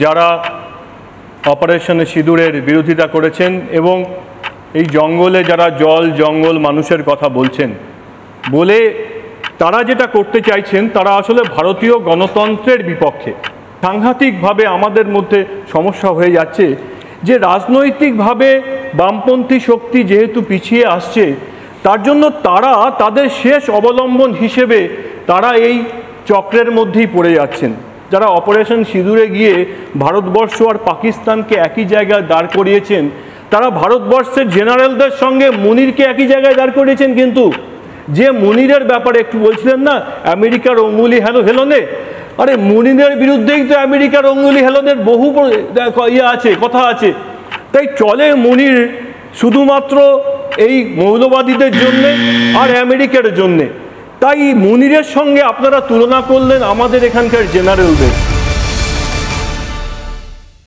যারা অপারেশনে সিঁদুরের বিরোধিতা করেছেন এবং এই জঙ্গলে যারা জল জঙ্গল মানুষের কথা বলছেন বলে তারা যেটা করতে চাইছেন তারা আসলে ভারতীয় গণতন্ত্রের বিপক্ষে। সাংঘাতিকভাবে আমাদের মধ্যে সমস্যা হয়ে যাচ্ছে যে রাজনৈতিকভাবে বামপন্থী শক্তি যেহেতু পিছিয়ে আসছে, তার জন্য তারা তাদের শেষ অবলম্বন হিসেবে তারা এই চক্রের মধ্যেই পড়ে যাচ্ছেন। যারা অপারেশন সিঁদুরে গিয়ে ভারতবর্ষ আর পাকিস্তানকে একই জায়গায় দাঁড় করিয়েছেন, তারা ভারতবর্ষের জেনারেলদের সঙ্গে মুনিরকে একই জায়গায় দাঁড় করিয়েছেন। কিন্তু যে মুনিরের ব্যাপারে একটু বলছিলেন না, আমেরিকার অঙ্গুলি হেলনে, আরে মুনিরের বিরুদ্ধেই তো আমেরিকার অঙ্গুলি হেলনের বহু কথা আছে। তাই চলে মুনির শুধুমাত্র এই মৌলবাদীদের জন্যে আর আমেরিকার জন্যে। তাই মুনিরের সঙ্গে আপনারা তুলনা করলেন আমাদের এখানকার জেনারেলদের।